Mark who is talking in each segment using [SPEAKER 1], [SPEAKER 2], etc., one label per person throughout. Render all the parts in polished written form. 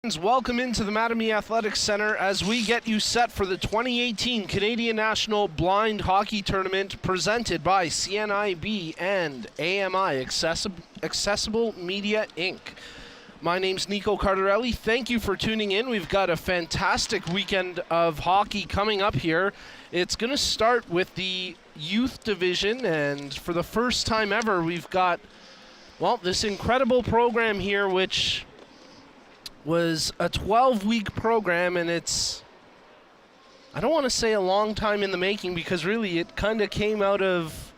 [SPEAKER 1] Welcome into the Mattamy Athletics Center as we get you set for the 2018 Canadian National Blind Hockey Tournament presented by CNIB and AMI, Accessible Media Inc. My name's Nico Cardarelli. Thank you for tuning in. We've got a fantastic weekend of hockey coming up here. It's going to start with the youth division, and for the first time ever, we've got, well, this incredible program here, which was a 12-week program, and it's, I don't want to say a long time in the making, because really it kind of came out of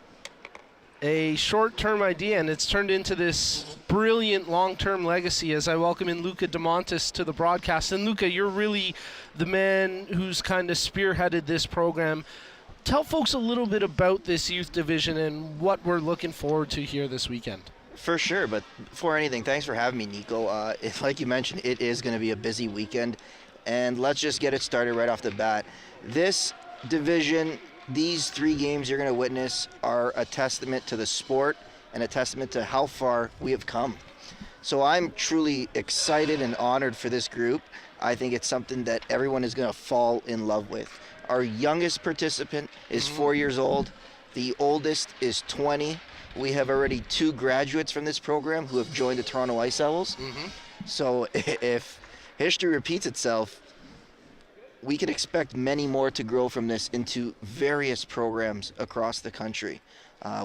[SPEAKER 1] a short-term idea, and it's turned into this brilliant long-term legacy as I welcome in Luca DeMontis to the broadcast. And Luca, you're really the man who's kind of spearheaded this program. Tell folks a little bit about this youth division and what we're looking forward to here this weekend.
[SPEAKER 2] For sure, but before anything, thanks for having me, Nico. Like you mentioned, it is going to be a busy weekend, and let's just get it started right off the bat. This division, these 3 games you're going to witness are a testament to the sport and a testament to how far we have come. So I'm truly excited and honored for this group. I think it's something that everyone is going to fall in love with. Our youngest participant is 4 years old. The oldest is 20. We have already 2 graduates from this program who have joined the Toronto Ice Owls. So if history repeats itself, we can expect many more to grow from this into various programs across the country.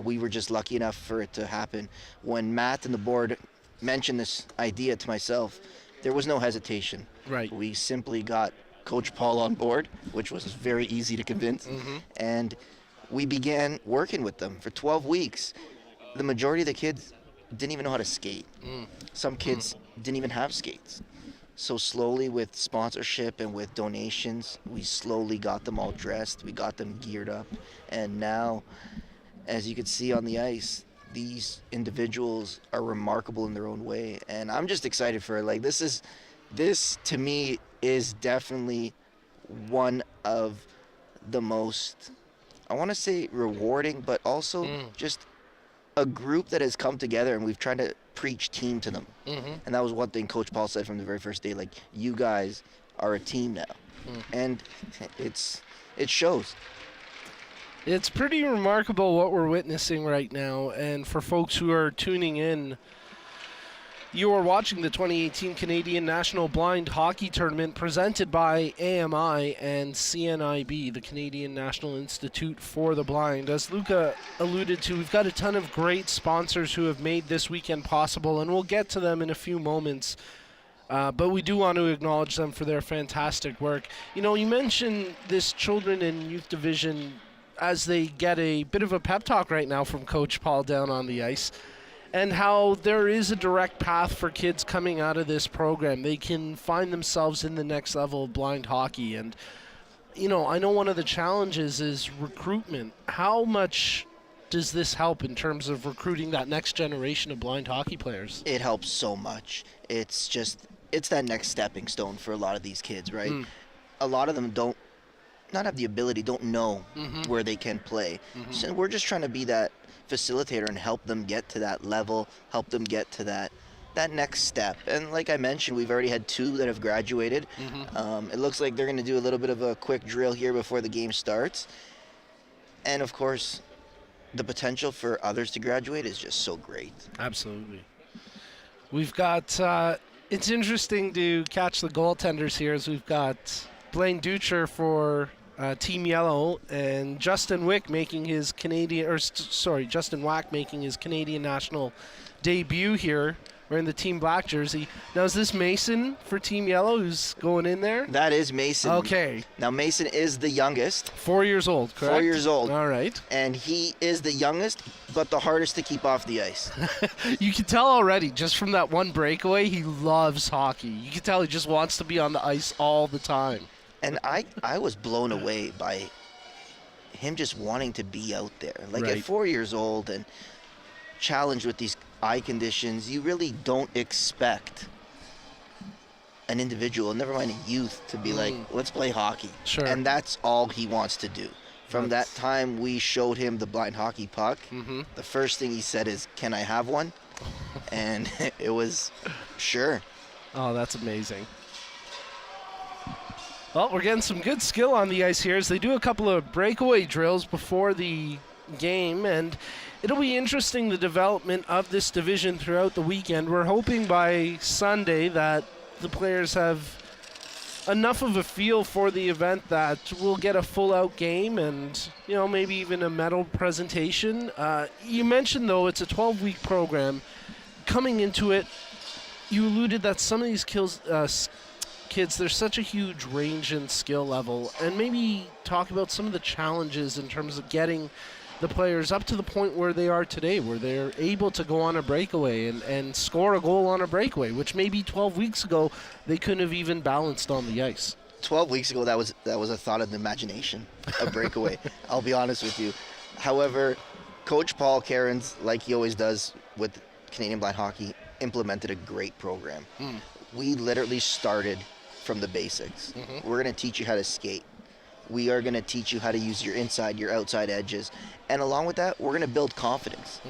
[SPEAKER 2] We were just lucky enough for it to happen. When Matt and the board mentioned this idea to myself, there was no hesitation.
[SPEAKER 1] Right.
[SPEAKER 2] We simply got Coach Paul on board, which was very easy to convince, and we began working with them for 12 weeks. The majority of the kids didn't even know how to skate. Some kids didn't even have skates. So slowly, with sponsorship and with donations, we slowly got them all dressed. We got them geared up. And now, as you can see on the ice, these individuals are remarkable in their own way. And I'm just excited for it. Like, this to me is definitely one of the most, I want to say rewarding, but also just a group that has come together, and we've tried to preach team to them. And that was one thing Coach Paul said from the very first day, like, you guys are a team now. And it shows.
[SPEAKER 1] It's pretty remarkable what we're witnessing right now, and for folks who are tuning in, you are watching the 2018 Canadian National Blind Hockey Tournament presented by AMI and CNIB, the Canadian National Institute for the Blind. As Luca alluded to, we've got a ton of great sponsors who have made this weekend possible, and we'll get to them in a few moments. But we do want to acknowledge them for their fantastic work. You know, you mentioned this children and youth division as they get a bit of a pep talk right now from Coach Paul down on the ice, and how there is a direct path for kids coming out of this program. They can find themselves in the next level of blind hockey. And, you know, I know one of the challenges is recruitment. How much does this help in terms of recruiting that next generation of blind hockey players?
[SPEAKER 2] It helps so much. It's that next stepping stone for a lot of these kids, right? A lot of them don't have the ability, don't know where they can play. So we're just trying to be that facilitator and help them get to that level, help them get to that next step. And like I mentioned, we've already had 2 that have graduated. It looks like they're going to do a little bit of a quick drill here before the game starts. And of course, the potential for others to graduate is just so great.
[SPEAKER 1] Absolutely. We've got, it's interesting to catch the goaltenders here, as we've got Blaine Ducher for Team Yellow, and Justin Wack making his Canadian national debut here wearing the Team Black jersey. Now, is this Mason for Team Yellow who's going in there?
[SPEAKER 2] That is Mason.
[SPEAKER 1] Okay.
[SPEAKER 2] Now, Mason is the youngest.
[SPEAKER 1] 4 years old, correct?
[SPEAKER 2] 4 years old.
[SPEAKER 1] All right.
[SPEAKER 2] And he is the youngest, but the hardest to keep off the ice.
[SPEAKER 1] You can tell already, just from that one breakaway, he loves hockey. You can tell he just wants to be on the ice all the time.
[SPEAKER 2] And I was blown away by him just wanting to be out there. Like,
[SPEAKER 1] right.
[SPEAKER 2] At 4 years old and challenged with these eye conditions, you really don't expect an individual, never mind a youth, to be like, let's play hockey.
[SPEAKER 1] Sure.
[SPEAKER 2] And that's all he wants to do. From that time we showed him the blind hockey puck, the first thing he said is, can I have one? And it was, sure.
[SPEAKER 1] Oh, that's amazing. Well, we're getting some good skill on the ice here as they do a couple of breakaway drills before the game, and it'll be interesting the development of this division throughout the weekend. We're hoping by Sunday that the players have enough of a feel for the event that we'll get a full-out game and, maybe even a medal presentation. You mentioned, though, it's a 12-week program. Coming into it, you alluded that some of these kids, there's such a huge range in skill level, and maybe talk about some of the challenges in terms of getting the players up to the point where they are today, where they're able to go on a breakaway and score a goal on a breakaway, which maybe 12 weeks ago they couldn't have even balanced on the ice.
[SPEAKER 2] 12 weeks ago, that was a thought of the imagination, a breakaway. I'll be honest with you. However, Coach Paul Cairns, like he always does with Canadian Blind Hockey, implemented a great program. We literally started from the basics. We're going to teach you how to skate. We are going to teach you how to use your inside, your outside edges. And along with that, we're going to build confidence.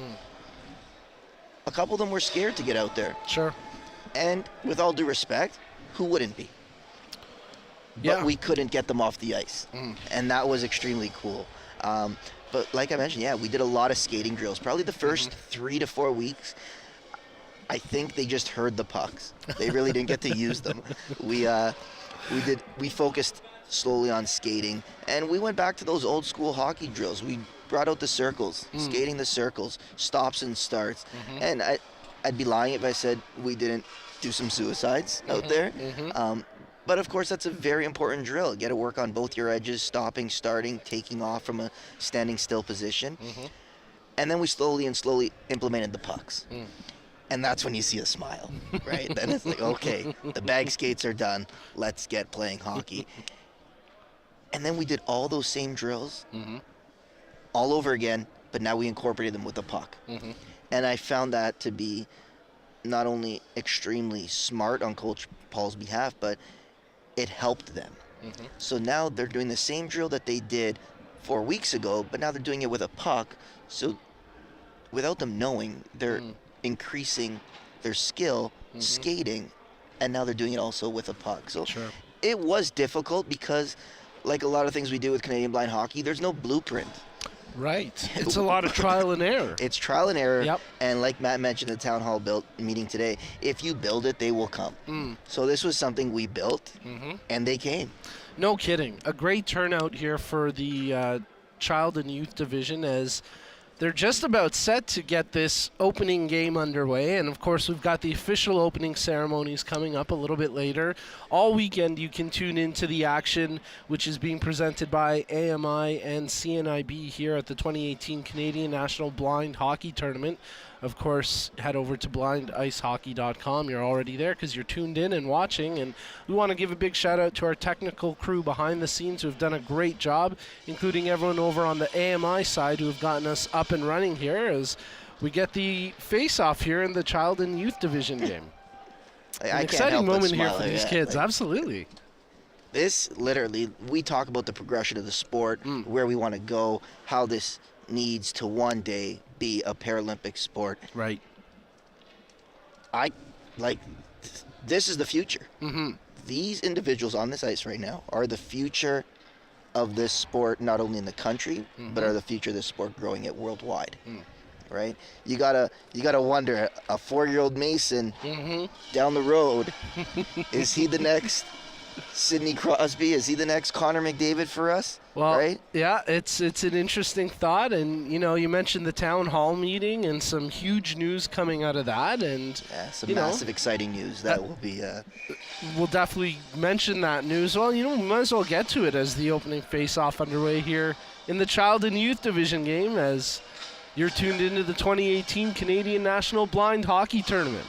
[SPEAKER 2] A couple of them were scared to get out there.
[SPEAKER 1] Sure.
[SPEAKER 2] And with all due respect, who wouldn't be? But we couldn't get them off the ice. And that was extremely cool. But like I mentioned, we did a lot of skating drills. Probably the first 3 to 4 weeks, I think they just heard the pucks. They really didn't get to use them. We focused slowly on skating, and we went back to those old school hockey drills. We brought out the circles, skating the circles, stops and starts. And I'd be lying if I said we didn't do some suicides out there. But of course, that's a very important drill. You got to work on both your edges, stopping, starting, taking off from a standing still position. And then we slowly implemented the pucks. And that's when you see a smile, right? Then it's like, okay, the bag skates are done. Let's get playing hockey. And then we did all those same drills all over again, but now we incorporated them with a puck. And I found that to be not only extremely smart on Coach Paul's behalf, but it helped them. So now they're doing the same drill that they did 4 weeks ago, but now they're doing it with a puck. So without them knowing, they're increasing their skill skating, and now they're doing it also with a puck. So it was difficult because, like a lot of things we do with Canadian Blind Hockey, there's no blueprint.
[SPEAKER 1] Right. It's a lot of trial and error.
[SPEAKER 2] It's trial and error.
[SPEAKER 1] Yep.
[SPEAKER 2] And like Matt mentioned at the Town Hall meeting today, if you build it, they will come. So this was something we built, and they came.
[SPEAKER 1] No kidding. A great turnout here for the child and youth division as they're just about set to get this opening game underway. And, of course, we've got the official opening ceremonies coming up a little bit later. All weekend you can tune into the action, which is being presented by AMI and CNIB here at the 2018 Canadian National Blind Hockey Tournament. Of course, head over to blindicehockey.com. You're already there because you're tuned in and watching. And we want to give a big shout out to our technical crew behind the scenes who have done a great job, including everyone over on the AMI side who have gotten us up and running here as we get the face-off here in the Child and Youth Division game. An exciting moment here for these kids, absolutely.
[SPEAKER 2] This literally, we talk about the progression of the sport, where we want to go, how this needs to one day be a Paralympic sport.
[SPEAKER 1] Right.
[SPEAKER 2] This is the future. These individuals on this ice right now are the future of this sport, not only in the country, but are the future of this sport growing it worldwide. Right? You gotta wonder, a 4-year-old Mason down the road, is he the next Sidney Crosby? Is he the next Connor McDavid for us?
[SPEAKER 1] Well,
[SPEAKER 2] right?
[SPEAKER 1] Yeah, it's an interesting thought, and you mentioned the town hall meeting and some huge news coming out of that, and
[SPEAKER 2] some massive, exciting news that will be.
[SPEAKER 1] We'll definitely mention that news. Well, we might as well get to it as the opening face-off underway here in the Child and Youth Division game as you're tuned into the 2018 Canadian National Blind Hockey Tournament.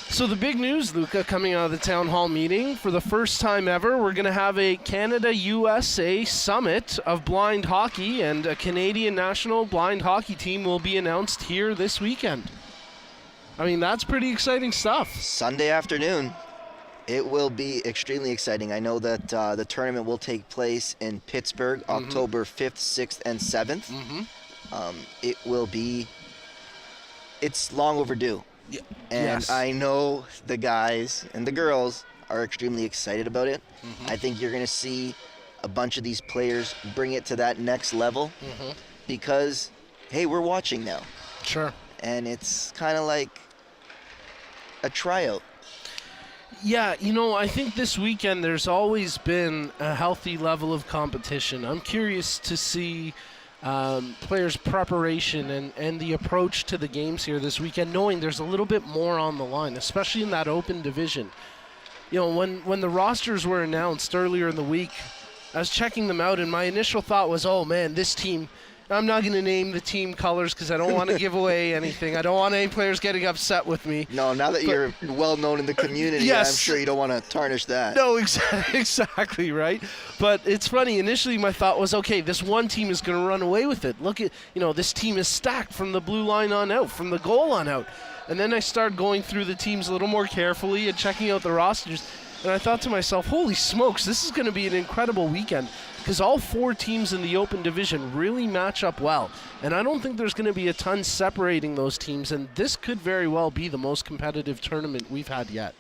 [SPEAKER 1] So the big news, Luca, coming out of the town hall meeting, for the first time ever, we're going to have a Canada-USA Summit of Blind Hockey, and a Canadian National Blind Hockey team will be announced here this weekend. I mean, that's pretty exciting stuff.
[SPEAKER 2] Sunday afternoon. It will be extremely exciting. I know that the tournament will take place in Pittsburgh, October 5th, 6th, and 7th. It will be, it's long overdue. And
[SPEAKER 1] yes.
[SPEAKER 2] I know the guys and the girls are extremely excited about it. I think you're going to see a bunch of these players bring it to that next level because, hey, we're watching now.
[SPEAKER 1] Sure.
[SPEAKER 2] And it's kind of like a tryout.
[SPEAKER 1] Yeah, I think this weekend there's always been a healthy level of competition. I'm curious to see players' preparation and the approach to the games here this weekend, knowing there's a little bit more on the line, especially in that open division. When the rosters were announced earlier in the week, I was checking them out, and my initial thought was, oh, man, this team, I'm not going to name the team colors because I don't want to give away anything. I don't want any players getting upset with me.
[SPEAKER 2] No, now that you're well known in the community,
[SPEAKER 1] yes.
[SPEAKER 2] I'm sure you don't want to tarnish that.
[SPEAKER 1] No, exactly, right? But it's funny. Initially, my thought was, okay, this one team is going to run away with it. Look at, this team is stacked from the blue line on out, from the goal on out. And then I started going through the teams a little more carefully and checking out the rosters. And I thought to myself, holy smokes, this is going to be an incredible weekend because all 4 teams in the open division really match up well. And I don't think there's going to be a ton separating those teams, and this could very well be the most competitive tournament we've had yet.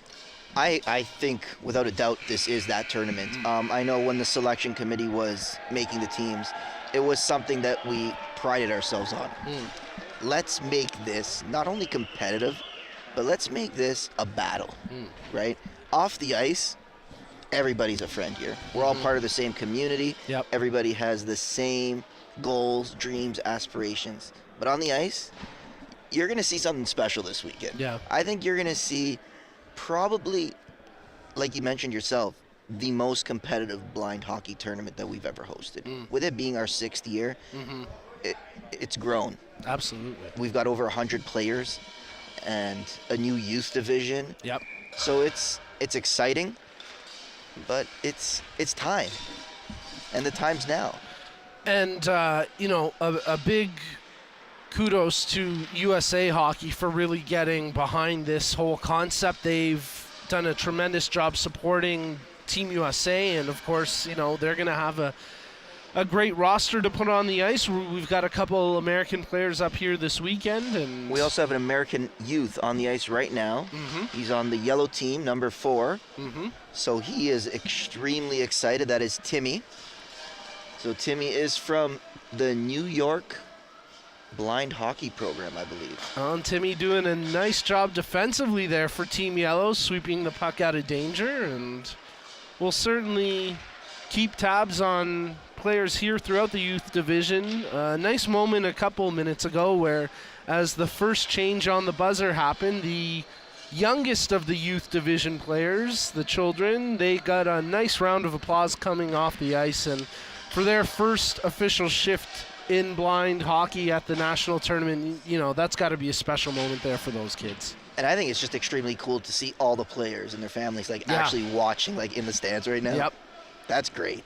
[SPEAKER 2] I think, without a doubt, this is that tournament. I know when the selection committee was making the teams, it was something that we prided ourselves on. Let's make this not only competitive, but let's make this a battle, right? Off the ice, everybody's a friend here. We're all part of the same community.
[SPEAKER 1] Yep.
[SPEAKER 2] Everybody has the same goals, dreams, aspirations. But on the ice, you're going to see something special this weekend.
[SPEAKER 1] Yeah.
[SPEAKER 2] I think you're going to see probably, like you mentioned yourself, the most competitive blind hockey tournament that we've ever hosted. With it being our 6th year, it's grown.
[SPEAKER 1] Absolutely.
[SPEAKER 2] We've got over 100 players and a new youth division.
[SPEAKER 1] Yep.
[SPEAKER 2] So it's exciting, but it's time, and the time's now.
[SPEAKER 1] And, a big kudos to USA Hockey for really getting behind this whole concept. They've done a tremendous job supporting Team USA, and, of course, they're going to have a great roster to put on the ice. We've got a couple American players up here this weekend. And
[SPEAKER 2] we also have an American youth on the ice right now. He's on the yellow team, number 4. So he is extremely excited. That is Timmy. So Timmy is from the New York blind hockey program, I believe.
[SPEAKER 1] Timmy doing a nice job defensively there for Team Yellow, sweeping the puck out of danger. And we'll certainly keep tabs on players here throughout the youth division. Nice moment a couple minutes ago where, as the first change on the buzzer happened, the youngest of the youth division players, the children, they got a nice round of applause coming off the ice, and for their first official shift in blind hockey at the national tournament, that's got to be a special moment there for those kids.
[SPEAKER 2] And I think it's just extremely cool to see all the players and their families actually watching in the stands right now.
[SPEAKER 1] Yep.
[SPEAKER 2] That's great.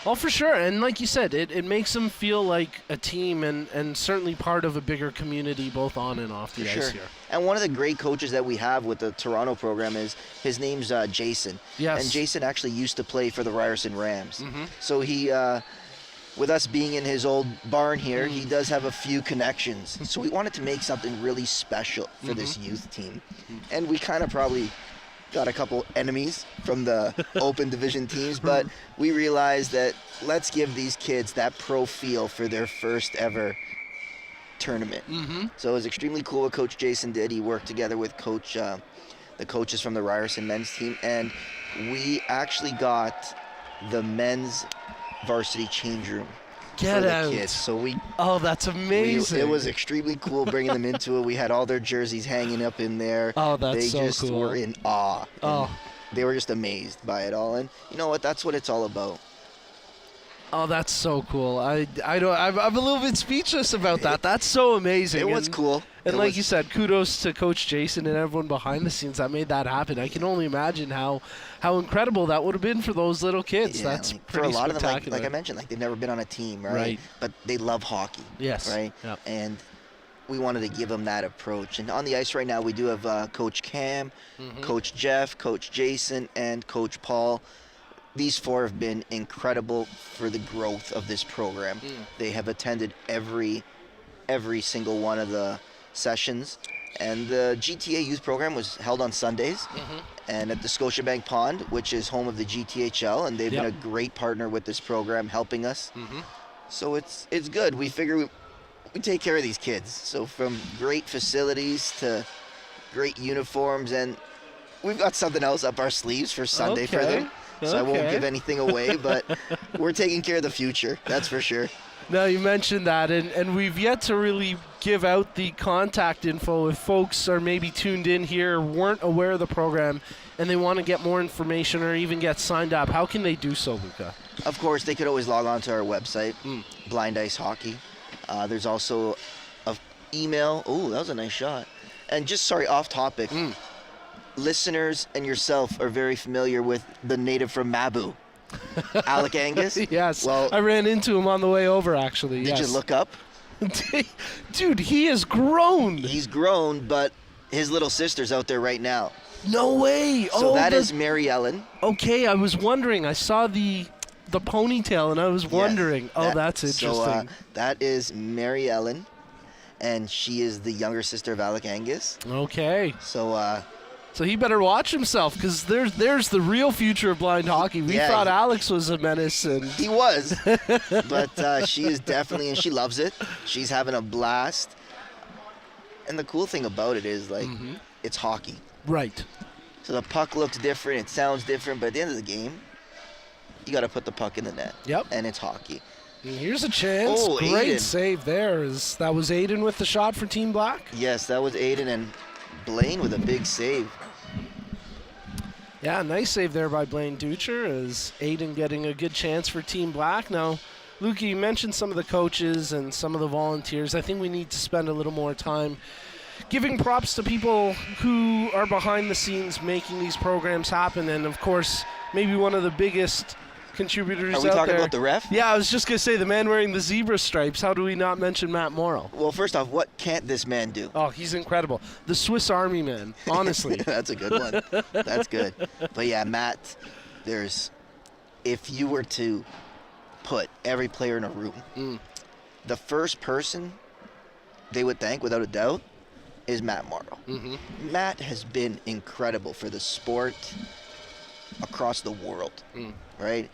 [SPEAKER 1] Well, for sure. And like you said, it makes them feel like a team and certainly part of a bigger community, both on and off the ice here.
[SPEAKER 2] And one of the great coaches that we have with the Toronto program his name's Jason.
[SPEAKER 1] Yes.
[SPEAKER 2] And Jason actually used to play for the Ryerson Rams. So he, with us being in his old barn here, he does have a few connections. So we wanted to make something really special for this youth team. And we kind of probably got a couple enemies from the open division teams, but we realized that let's give these kids that pro feel for their first ever tournament. So it was extremely cool what Coach Jason did. He worked together with the coaches from the Ryerson men's team, and we actually got the men's varsity change room for the kids. So
[SPEAKER 1] that's amazing.
[SPEAKER 2] It was extremely cool bringing them into it. We had all their jerseys hanging up in there.
[SPEAKER 1] Oh, that's
[SPEAKER 2] they
[SPEAKER 1] so
[SPEAKER 2] just
[SPEAKER 1] cool.
[SPEAKER 2] were in awe. They were just amazed by it all. And you know what? That's what it's all about.
[SPEAKER 1] Oh, that's so cool. I'm a little bit speechless about that. That's so amazing.
[SPEAKER 2] It was cool.
[SPEAKER 1] And like you said, kudos to Coach Jason and everyone behind the scenes that made that happen. I can only imagine how incredible that would have been for those little kids.
[SPEAKER 2] Yeah,
[SPEAKER 1] that's
[SPEAKER 2] for
[SPEAKER 1] pretty
[SPEAKER 2] a lot of them,
[SPEAKER 1] spectacular.
[SPEAKER 2] like I mentioned, they've never been on a team, right? But they love hockey.
[SPEAKER 1] Yes.
[SPEAKER 2] Right?
[SPEAKER 1] Yep.
[SPEAKER 2] And we wanted to give them that approach. And on the ice right now, we do have Coach Cam, Coach Jeff, Coach Jason, and Coach Paul. These 4 have been incredible for the growth of this program. They have attended every single one of the sessions, And the GTA youth program was held on Sundays, and at the Scotiabank Pond, which is home of the GTHL, and they've been a great partner with this program, helping us. So it's good. We figure we take care of these kids. So from great facilities to great uniforms, and we've got something else up our sleeves for Sunday for them. So I won't give anything away, but we're taking care of the future, that's for sure.
[SPEAKER 1] Now, you mentioned that, and we've yet to really give out the contact info. If folks are maybe tuned in here, weren't aware of the program, and they want to get more information or even get signed up, how can they do so, Luca?
[SPEAKER 2] Of course, they could always log on to our website, Blind Ice Hockey. There's also an email. Oh, that was a nice shot. And just, sorry, off topic. Listeners and yourself are very familiar with the native from Mabu, Alec Angus.
[SPEAKER 1] Yes.
[SPEAKER 2] Well,
[SPEAKER 1] I ran into him on the way over, actually.
[SPEAKER 2] Did you look up?
[SPEAKER 1] Dude, he has grown.
[SPEAKER 2] He's grown, but his little sister's out there right now.
[SPEAKER 1] No way.
[SPEAKER 2] So that is Mary Ellen.
[SPEAKER 1] Okay, I was wondering. I saw the ponytail, and I was wondering. That's interesting.
[SPEAKER 2] So that is Mary Ellen, and she is the younger sister of Alec Angus.
[SPEAKER 1] Okay.
[SPEAKER 2] So
[SPEAKER 1] he better watch himself, because there's the real future of blind hockey. We thought Alex was a menace. And
[SPEAKER 2] he was. But she is definitely, and she loves it. She's having a blast. And the cool thing about it is, like, it's hockey.
[SPEAKER 1] Right.
[SPEAKER 2] So the puck looks different, it sounds different, but at the end of the game, you got to put the puck in the net.
[SPEAKER 1] Yep.
[SPEAKER 2] And it's hockey.
[SPEAKER 1] And here's a chance.
[SPEAKER 2] Oh,
[SPEAKER 1] Great
[SPEAKER 2] Aiden.
[SPEAKER 1] save there. That was Aiden with the shot for Team Black?
[SPEAKER 2] Yes, that was Aiden, and Blaine with a big save.
[SPEAKER 1] Yeah, nice save there by Blaine Ducher, as Aiden getting a good chance for Team Black. Now, Luke, you mentioned some of the coaches and some of the volunteers. I think we need to spend a little more time giving props to people who are behind the scenes making these programs happen. And, of course, maybe one of the biggest contributors out there.
[SPEAKER 2] Are we talking about the ref?
[SPEAKER 1] Yeah, I was just going to say the man wearing the zebra stripes. How do we not mention Matt Morrow?
[SPEAKER 2] Well, first off, what can't this man do?
[SPEAKER 1] Oh, he's incredible. The Swiss Army man, honestly.
[SPEAKER 2] That's a good one. That's good. But yeah, Matt, if you were to put every player in a room, the first person they would thank, without a doubt, is Matt Morrow. Matt has been incredible for the sport across the world, right?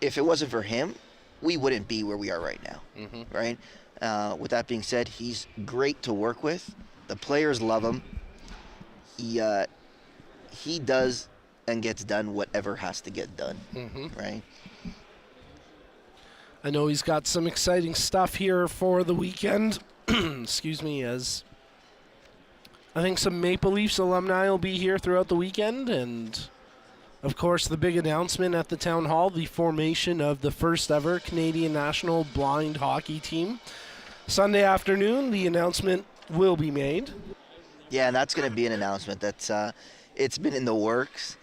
[SPEAKER 2] If it wasn't for him, we wouldn't be where we are right now, right? With that being said, he's great to work with. The players love him. He does and gets done whatever has to get done, right?
[SPEAKER 1] I know he's got some exciting stuff here for the weekend. Excuse me, as I think some Maple Leafs alumni will be here throughout the weekend, and of course the big announcement at the town hall, the formation of the first ever Canadian national blind hockey team. Sunday afternoon, the announcement will be made.
[SPEAKER 2] Yeah, and that's going to be an announcement that's it's been in the works.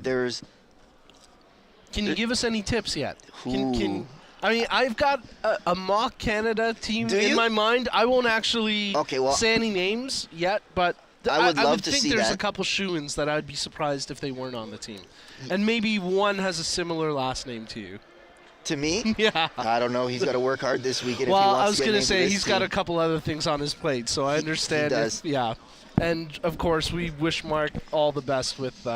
[SPEAKER 2] Can
[SPEAKER 1] you give us any tips yet? I mean, I've got a mock Canada team in my mind. I won't actually say any names yet, but
[SPEAKER 2] I would
[SPEAKER 1] think there's a couple shoo-ins that I'd be surprised if they weren't on the team. And maybe one has a similar last name to you.
[SPEAKER 2] To me?
[SPEAKER 1] Yeah.
[SPEAKER 2] I don't know. He's got to work hard this weekend.
[SPEAKER 1] Well,
[SPEAKER 2] if he wants
[SPEAKER 1] I was
[SPEAKER 2] going to
[SPEAKER 1] say he's got a couple other things on his plate, so I understand.
[SPEAKER 2] He does.
[SPEAKER 1] Yeah. And, of course, we wish Mark all the best with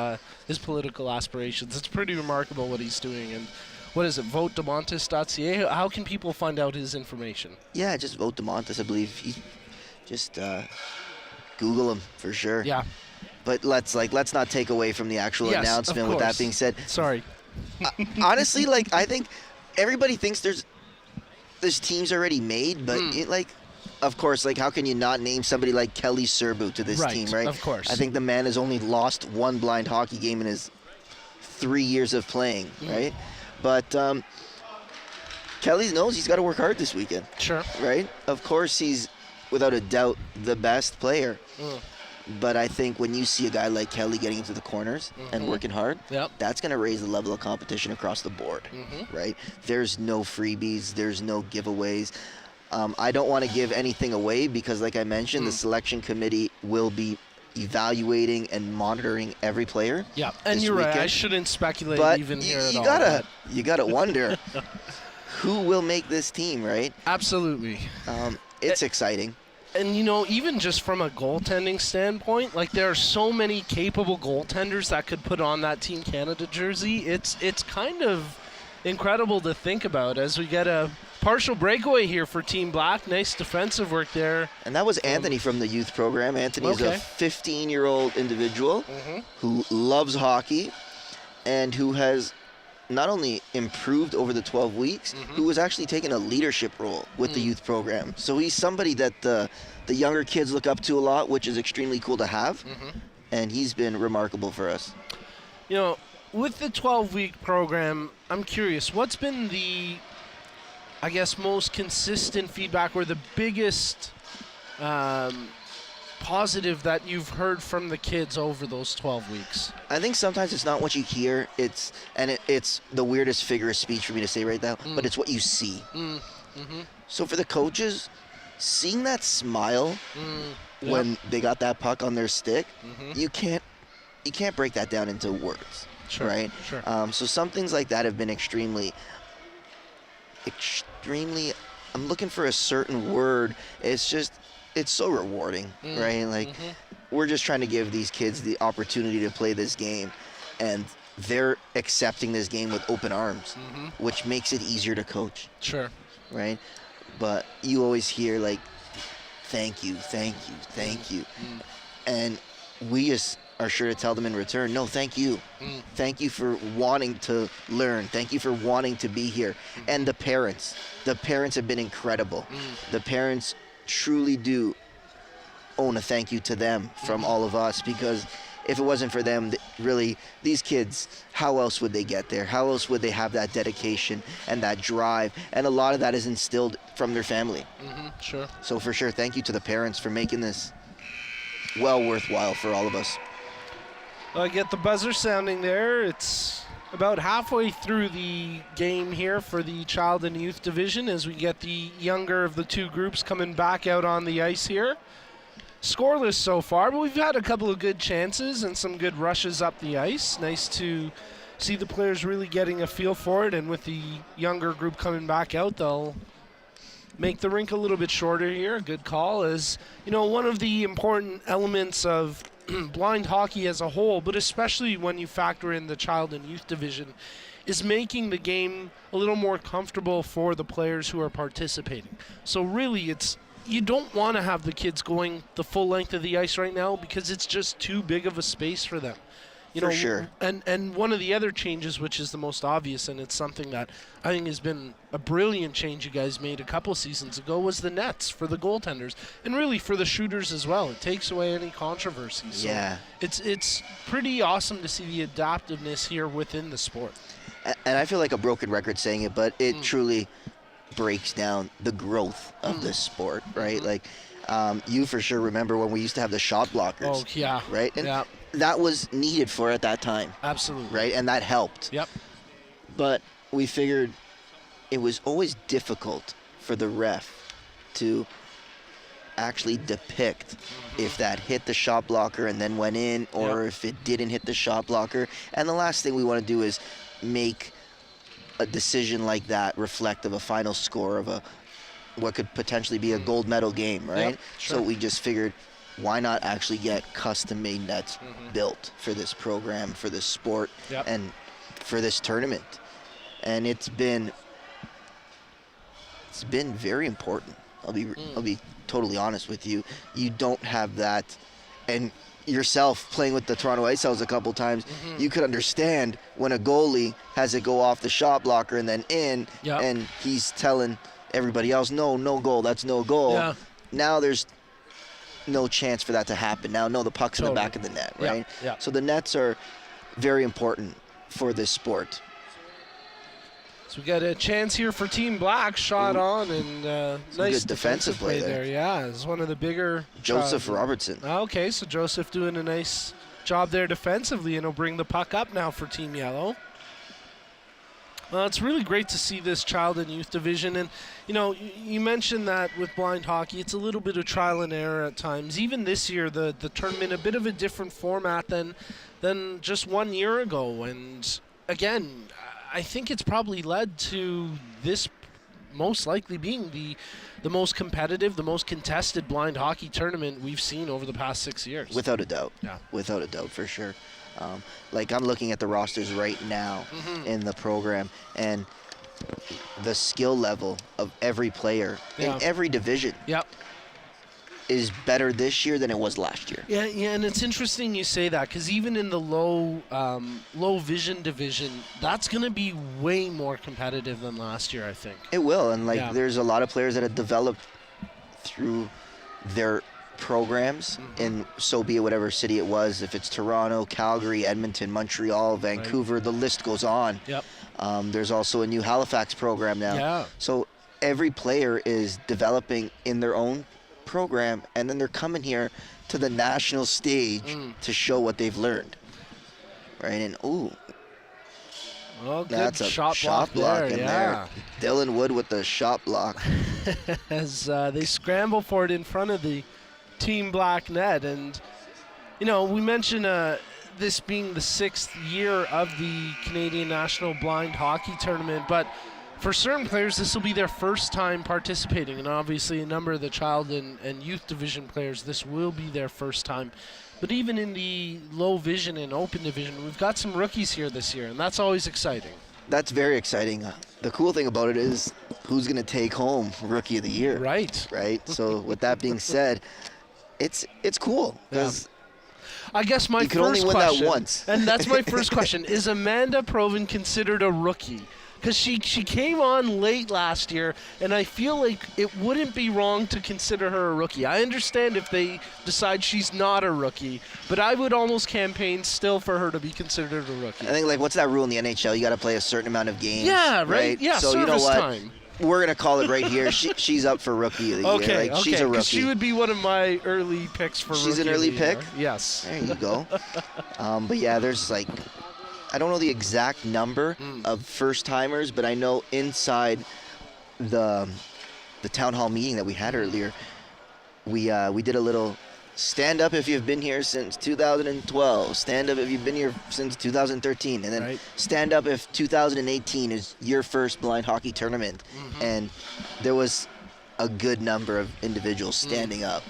[SPEAKER 1] his political aspirations. It's pretty remarkable what he's doing. And what is it, votedemontis.ca? How can people find out his information? Yeah,
[SPEAKER 2] just Vote DeMontis, I believe. Just Google him for sure.
[SPEAKER 1] Yeah.
[SPEAKER 2] But let's not take away from the actual announcement. With that being said,
[SPEAKER 1] sorry.
[SPEAKER 2] Honestly, I think everybody thinks there's teams already made, but of course, how can you not name somebody like Kelly Serbu to this team, right?
[SPEAKER 1] Of course.
[SPEAKER 2] I think the man has only lost one blind hockey game in his 3 years of playing, right? But Kelly knows he's got to work hard this weekend.
[SPEAKER 1] Sure.
[SPEAKER 2] Right? Of course, he's, without a doubt, the best player. But I think when you see a guy like Kelly getting into the corners and working hard, that's going to raise the level of competition across the board, right? There's no freebies. There's no giveaways. I don't want to give anything away because, like I mentioned, the selection committee will be evaluating and monitoring every player.
[SPEAKER 1] Yeah, and you're right. I shouldn't speculate even here at all.
[SPEAKER 2] You gotta wonder who will make this team, right?
[SPEAKER 1] Absolutely.
[SPEAKER 2] It's exciting.
[SPEAKER 1] And, even just from a goaltending standpoint, like there are so many capable goaltenders that could put on that Team Canada jersey. It's kind of incredible to think about as we get a partial breakaway here for Team Black. Nice defensive work there.
[SPEAKER 2] And that was Anthony from the youth program. Anthony's a 15-year-old individual who loves hockey and who has not only improved over the 12 weeks, who was actually taking a leadership role with the youth program. So he's somebody that the younger kids look up to a lot, which is extremely cool to have. And he's been remarkable for us.
[SPEAKER 1] With the 12-week program, I'm curious, what's been the, I guess, most consistent feedback or the biggest positive that you've heard from the kids over those 12 weeks?
[SPEAKER 2] I think sometimes it's not what you hear, it's the weirdest figure of speech for me to say right now, but it's what you see. So for the coaches, seeing that smile when they got that puck on their stick, you can't break that down into words, right?
[SPEAKER 1] Sure.
[SPEAKER 2] So some things like that have been extremely, I'm looking for a certain word. It's so rewarding, right? Like, we're just trying to give these kids the opportunity to play this game, and they're accepting this game with open arms, which makes it easier to coach.
[SPEAKER 1] Sure.
[SPEAKER 2] Right? But you always hear, like, thank you, thank you, thank you. And we just are sure to tell them in return, no, thank you. Thank you for wanting to learn. Thank you for wanting to be here. And the parents have been incredible. The parents truly do own a thank you to them from all of us, because if it wasn't for them, really, these kids, how else would they get there? How else would they have that dedication and that drive? And a lot of that is instilled from their family.
[SPEAKER 1] Sure.
[SPEAKER 2] So for sure, thank you to the parents for making this well worthwhile for all of us.
[SPEAKER 1] I get the buzzer sounding there. It's about halfway through the game here for the child and youth division as we get the younger of the two groups coming back out on the ice here. Scoreless so far, but we've had a couple of good chances and some good rushes up the ice. Nice to see the players really getting a feel for it, and with the younger group coming back out, they'll make the rink a little bit shorter here. A good call, as one of the important elements of blind hockey as a whole, but especially when you factor in the child and youth division, is making the game a little more comfortable for the players who are participating. So really, you don't want to have the kids going the full length of the ice right now, because it's just too big of a space for them.
[SPEAKER 2] For sure.
[SPEAKER 1] And one of the other changes, which is the most obvious, and it's something that I think has been a brilliant change you guys made a couple seasons ago, was the nets for the goaltenders, and really for the shooters as well. It takes away any controversy. So
[SPEAKER 2] yeah.
[SPEAKER 1] It's pretty awesome to see the adaptiveness here within the sport.
[SPEAKER 2] And I feel like a broken record saying it, but it truly breaks down the growth of this sport, right? Like, you for sure remember when we used to have the shot blockers.
[SPEAKER 1] Oh, yeah.
[SPEAKER 2] Right? And that was needed for at that time.
[SPEAKER 1] Absolutely.
[SPEAKER 2] Right? And that helped.
[SPEAKER 1] Yep.
[SPEAKER 2] But we figured it was always difficult for the ref to actually depict if that hit the shot blocker and then went in, or if it didn't hit the shot blocker. And the last thing we want to do is make a decision like that reflect of a final score of what could potentially be a gold medal game, right?
[SPEAKER 1] Yep, sure.
[SPEAKER 2] So we just figured, why not actually get custom-made nets built for this program, for this sport, and for this tournament? And it's been very important. I'll be totally honest with you. You don't have that, and yourself playing with the Toronto Ice House a couple times, you could understand when a goalie has it go off the shot blocker and then in, and he's telling everybody else, no goal, that's no goal.
[SPEAKER 1] Yeah.
[SPEAKER 2] Now there's no chance for that to happen. Now, no, the puck's in the back of the net, right?
[SPEAKER 1] Yeah.
[SPEAKER 2] So the nets are very important for this sport.
[SPEAKER 1] So we got a chance here for Team Black, shot on, and nice
[SPEAKER 2] good defensive play there.
[SPEAKER 1] Yeah, it's one of the bigger.
[SPEAKER 2] Joseph Robertson.
[SPEAKER 1] Okay, so Joseph doing a nice job there defensively, and he'll bring the puck up now for Team Yellow. Well, it's really great to see this child and youth division. And, you mentioned that with blind hockey, it's a little bit of trial and error at times. Even this year, the tournament, a bit of a different format than just 1 year ago. And, again, I think it's probably led to this most likely being the most competitive, the most contested blind hockey tournament we've seen over the past 6 years.
[SPEAKER 2] Without a doubt.
[SPEAKER 1] Yeah.
[SPEAKER 2] Without a doubt, for sure. Like, I'm looking at the rosters right now in the program, and the skill level of every player in every division is better this year than it was last year.
[SPEAKER 1] Yeah, and it's interesting you say that, because even in the low vision division, that's going to be way more competitive than last year, I think.
[SPEAKER 2] It will, and there's a lot of players that have developed through their programs, and so be it whatever city it was, if it's Toronto, Calgary, Edmonton, Montreal, Vancouver, the list goes on. There's also a new Halifax program now. So every player is developing in their own program, and then they're coming here to the national stage to show what they've learned. Right, and that's a shot block in there. Dylan Wood with the shot block.
[SPEAKER 1] As they scramble for it in front of the Team Black net. And, we mentioned this being the 6th year of the Canadian National Blind Hockey Tournament, but for certain players, this will be their first time participating, and obviously a number of the child and youth division players, this will be their first time. But even in the low vision and open division, we've got some rookies here this year, and that's always exciting.
[SPEAKER 2] That's very exciting. The cool thing about it is who's going to take home Rookie of the Year. Right. So with that being said, it's cool, because
[SPEAKER 1] I guess my
[SPEAKER 2] you can
[SPEAKER 1] first
[SPEAKER 2] only win
[SPEAKER 1] question,
[SPEAKER 2] that once.
[SPEAKER 1] And that's my first question: is Amanda Proven considered a rookie? Because she came on late last year, and I feel like it wouldn't be wrong to consider her a rookie. I understand if they decide she's not a rookie, but I would almost campaign still for her to be considered a rookie.
[SPEAKER 2] I think, what's that rule in the NHL? You got to play a certain amount of games.
[SPEAKER 1] Yeah, right? Yeah,
[SPEAKER 2] so
[SPEAKER 1] service
[SPEAKER 2] you know what?
[SPEAKER 1] time.
[SPEAKER 2] We're going to call it right here. She's up for Rookie of the Year.
[SPEAKER 1] Okay,
[SPEAKER 2] She's a rookie.
[SPEAKER 1] She would be one of my early picks for
[SPEAKER 2] She's
[SPEAKER 1] Rookie
[SPEAKER 2] an early
[SPEAKER 1] of the
[SPEAKER 2] pick?
[SPEAKER 1] Year. Yes.
[SPEAKER 2] There you go. But yeah, there's I don't know the exact number of first-timers, but I know inside the town hall meeting that we had earlier, we did a little stand up if you've been here since 2012, stand up if you've been here since 2013, and then stand up if 2018 is your first blind hockey tournament. And there was a good number of individuals standing up.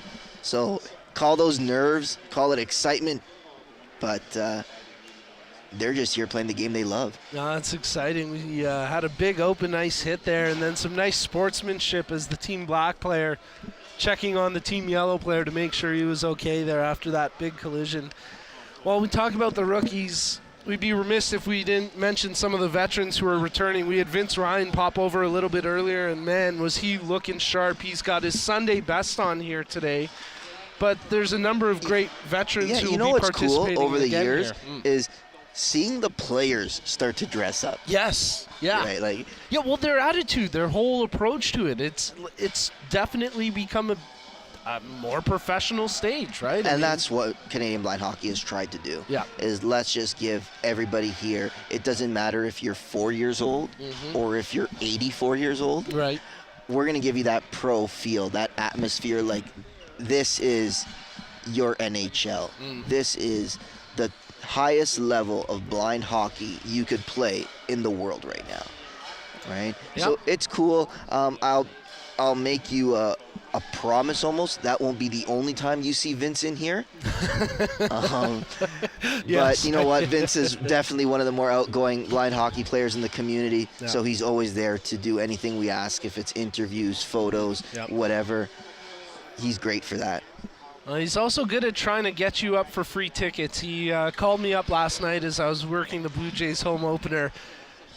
[SPEAKER 2] So call those nerves, call it excitement, but they're just here playing the game they love.
[SPEAKER 1] No, that's exciting. We had a big open ice hit there, and then some nice sportsmanship as the Team Black player checking on the Team Yellow player to make sure he was okay there after that big collision. While we talk about the rookies, we'd be remiss if we didn't mention some of the veterans who are returning. We had Vince Ryan pop over a little bit earlier, and man, was he looking sharp. He's got his Sunday best on here today. But there's a number of great veterans who will be participating
[SPEAKER 2] what's cool over the
[SPEAKER 1] again
[SPEAKER 2] years
[SPEAKER 1] here.
[SPEAKER 2] is seeing the players start to dress up.
[SPEAKER 1] Yes. Yeah.
[SPEAKER 2] Right,
[SPEAKER 1] well, their attitude, their whole approach to it, it's definitely become a more professional stage, right?
[SPEAKER 2] And that's what Canadian Blind Hockey has tried to do.
[SPEAKER 1] Yeah.
[SPEAKER 2] Is let's just give everybody here, it doesn't matter if you're 4 years old or if you're 84 years old.
[SPEAKER 1] Right.
[SPEAKER 2] We're going to give you that pro feel, that atmosphere, this is your NHL. This is the highest level of blind hockey you could play in the world right now, right?
[SPEAKER 1] Yep.
[SPEAKER 2] So it's cool. I'll make you a promise almost. That won't be the only time you see Vince in here. But you know what? Vince is definitely one of the more outgoing blind hockey players in the community.
[SPEAKER 1] Yeah.
[SPEAKER 2] So he's always there to do anything we ask, if it's interviews, photos, whatever. He's great for that.
[SPEAKER 1] He's also good at trying to get you up for free tickets. He called me up last night as I was working the Blue Jays home opener,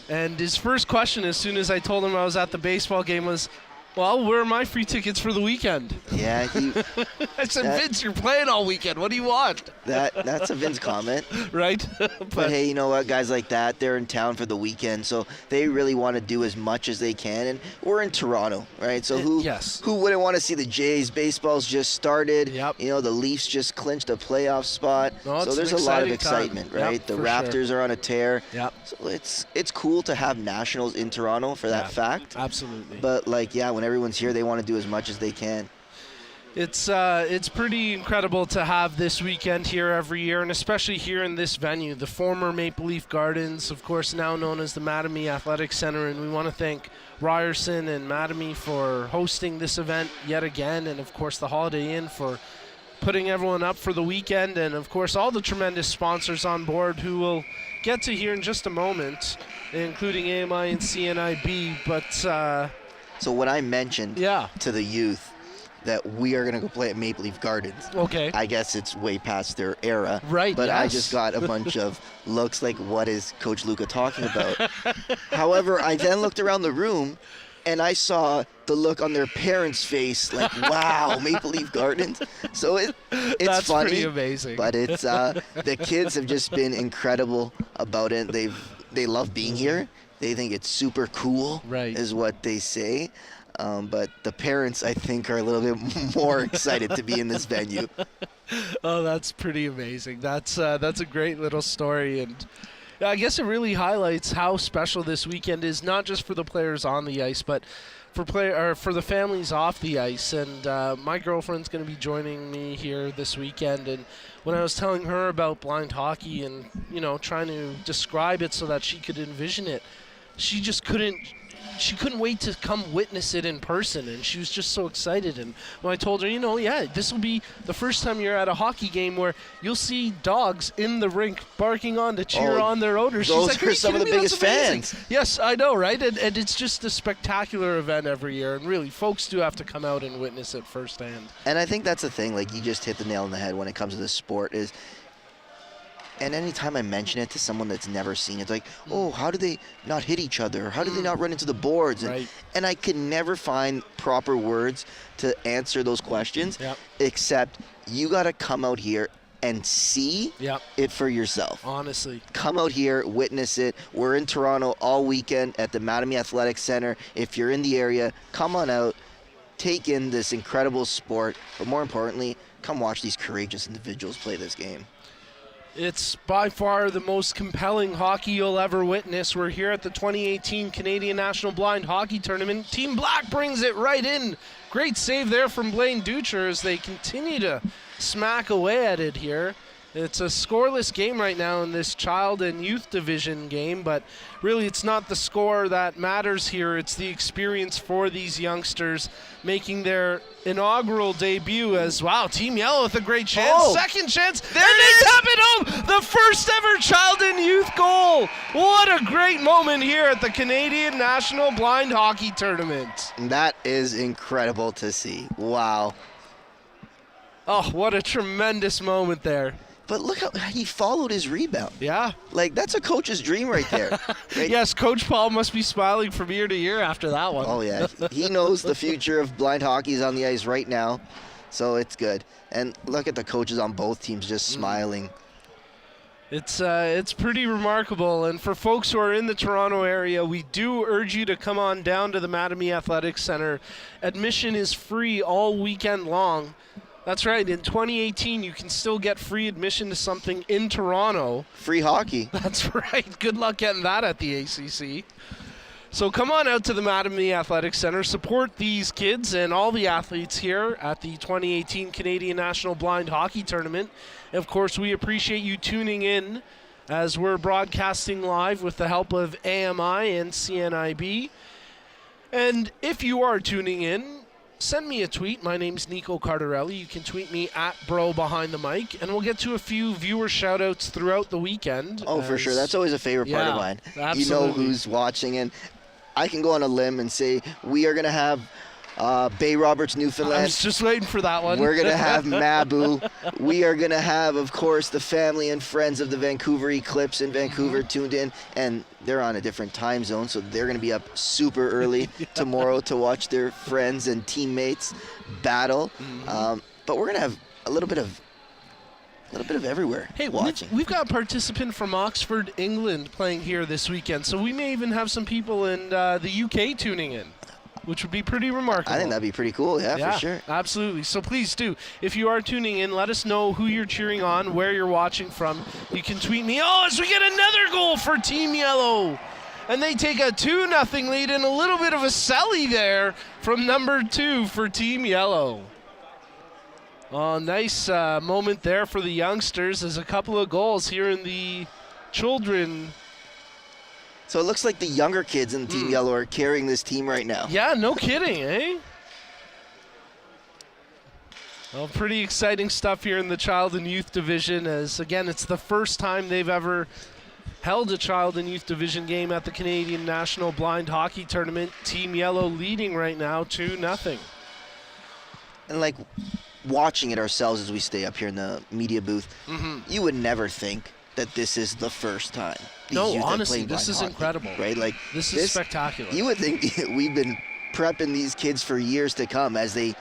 [SPEAKER 1] and his first question as soon as I told him I was at the baseball game was, well, where are my free tickets for the weekend?
[SPEAKER 2] Yeah.
[SPEAKER 1] I said, Vince, you're playing all weekend. What do you want?
[SPEAKER 2] That's a Vince comment.
[SPEAKER 1] Right?
[SPEAKER 2] But hey, you know what? Guys like that, they're in town for the weekend, so they really want to do as much as they can. And we're in Toronto, right? So who wouldn't want to see the Jays? Baseball's just started.
[SPEAKER 1] Yep.
[SPEAKER 2] You know, the Leafs just clinched a playoff spot.
[SPEAKER 1] No,
[SPEAKER 2] so there's a lot of excitement,
[SPEAKER 1] time.
[SPEAKER 2] right?
[SPEAKER 1] Yep,
[SPEAKER 2] the Raptors are on a tear.
[SPEAKER 1] Yep.
[SPEAKER 2] So it's cool to have nationals in Toronto for that fact.
[SPEAKER 1] Absolutely.
[SPEAKER 2] But when everyone's here, they want to do as much as they can.
[SPEAKER 1] It's pretty incredible to have this weekend here every year, and especially here in this venue, the former Maple Leaf Gardens, of course now known as the Mattamy Athletic Center, and we want to thank Ryerson and Mattamy for hosting this event yet again, and of course the Holiday Inn for putting everyone up for the weekend, and of course all the tremendous sponsors on board who we'll get to here in just a moment, including AMI and CNIB. But
[SPEAKER 2] so when I mentioned to the youth that we are going to go play at Maple Leaf Gardens,
[SPEAKER 1] okay,
[SPEAKER 2] I guess it's way past their era,
[SPEAKER 1] right?
[SPEAKER 2] But
[SPEAKER 1] yes.
[SPEAKER 2] I just got a bunch of looks like, what is Coach Luca talking about? However, I then looked around the room and I saw the look on their parents' face, like, wow, Maple Leaf Gardens. So it's
[SPEAKER 1] That's
[SPEAKER 2] funny,
[SPEAKER 1] pretty amazing.
[SPEAKER 2] But it's the kids have just been incredible about it. They love being here. They think it's super cool,
[SPEAKER 1] right, is
[SPEAKER 2] what they say. But the parents, I think, are a little bit more excited to be in this venue.
[SPEAKER 1] Oh, that's pretty amazing. That's a great little story, and I guess it really highlights how special this weekend is, not just for the players on the ice, but for the families off the ice. And my girlfriend's going to be joining me here this weekend, and when I was telling her about blind hockey and trying to describe it so that she could envision it, she just couldn't wait to come witness it in person, and she was just so excited. And when I told her, this will be the first time you're at a hockey game where you'll see dogs in the rink barking on to cheer on their owners.
[SPEAKER 2] Those
[SPEAKER 1] She's like,
[SPEAKER 2] are some of the biggest fans.
[SPEAKER 1] Yes, I know, right? And it's just a spectacular event every year, and really, folks do have to come out and witness it firsthand.
[SPEAKER 2] And I think that's the thing, like you just hit the nail on the head when it comes to this sport is, and anytime I mention it to someone that's never seen it, it's like, oh, how do they not hit each other? How do they not run into the boards?
[SPEAKER 1] Right.
[SPEAKER 2] And I can never find proper words to answer those questions, except you got to come out here and see it for yourself.
[SPEAKER 1] Honestly.
[SPEAKER 2] Come out here, witness it. We're in Toronto all weekend at the Mattamy Athletic Center. If you're in the area, come on out, take in this incredible sport, but more importantly, come watch these courageous individuals play this game.
[SPEAKER 1] It's by far the most compelling hockey you'll ever witness. We're here at the 2018 Canadian National Blind Hockey Tournament. Team Black brings it right in. Great save there from Blaine Ducher as they continue to smack away at it here. It's a scoreless game right now in this child and youth division game, but really it's not the score that matters here. It's the experience for these youngsters making their inaugural debut as, wow, Team Yellow with a great chance.
[SPEAKER 2] Oh,
[SPEAKER 1] second chance,
[SPEAKER 2] there
[SPEAKER 1] and
[SPEAKER 2] it
[SPEAKER 1] they
[SPEAKER 2] is.
[SPEAKER 1] tap it home. The first ever child and youth goal. What a great moment here at the Canadian National Blind Hockey Tournament.
[SPEAKER 2] That is incredible to see. Wow.
[SPEAKER 1] Oh, what a tremendous moment there.
[SPEAKER 2] But look how he followed his rebound.
[SPEAKER 1] Yeah.
[SPEAKER 2] Like, that's a coach's dream right there. Right?
[SPEAKER 1] Yes, Coach Paul must be smiling from year to year after that one.
[SPEAKER 2] Oh, yeah. He knows the future of blind hockey is on the ice right now, so it's good. And look at the coaches on both teams just smiling.
[SPEAKER 1] It's pretty remarkable, and for folks who are in the Toronto area, we do urge you to come on down to the Mattamy Athletic Center. Admission is free all weekend long. That's right. In 2018, you can still get free admission to something in Toronto.
[SPEAKER 2] Free hockey.
[SPEAKER 1] That's right. Good luck getting that at the ACC. So come on out to the Mattamy Athletic Center. Support these kids and all the athletes here at the 2018 Canadian National Blind Hockey Tournament. And of course, we appreciate you tuning in as we're broadcasting live with the help of AMI and CNIB. And if you are tuning in, send me a tweet. My name's Nico Cardarelli. You can tweet me at BroBehindTheMic, and we'll get to a few viewer shout-outs throughout the weekend.
[SPEAKER 2] Oh, for sure. That's always a favorite part of mine.
[SPEAKER 1] Absolutely.
[SPEAKER 2] You know who's watching, and I can go on a limb and say we are going to have Bay Roberts, Newfoundland.
[SPEAKER 1] I was just waiting for that one.
[SPEAKER 2] We're going to have Mabu. We are going to have, of course, the family and friends of the Vancouver Eclipse in Vancouver tuned in, and they're on a different time zone, so they're going to be up super early tomorrow to watch their friends and teammates battle. But we're going to have a little bit of everywhere watching.
[SPEAKER 1] We've got a participant from Oxford, England playing here this weekend, so we may even have some people in the UK tuning in, which would be pretty remarkable.
[SPEAKER 2] I think that'd be pretty cool, yeah, for sure.
[SPEAKER 1] Absolutely. So please do. If you are tuning in, let us know who you're cheering on, where you're watching from. You can tweet me, as we get another goal for Team Yellow. And they take a 2-0 lead and a little bit of a sally there from number 2 for Team Yellow. Nice moment there for the youngsters. There's a couple of goals here in the children.
[SPEAKER 2] So it looks like the younger kids in Team Yellow are carrying this team right now.
[SPEAKER 1] Yeah, no kidding, eh? Well, pretty exciting stuff here in the Child and Youth Division, as, again, it's the first time they've ever held a Child and Youth Division game at the Canadian National Blind Hockey Tournament. Team Yellow leading right now 2-0.
[SPEAKER 2] And, like, watching it ourselves as we stay up here in the media booth, you would never think that this is the first time.
[SPEAKER 1] No, honestly, this is incredible.
[SPEAKER 2] Right? Like,
[SPEAKER 1] this is spectacular.
[SPEAKER 2] You would think we've been prepping these kids for years to come as they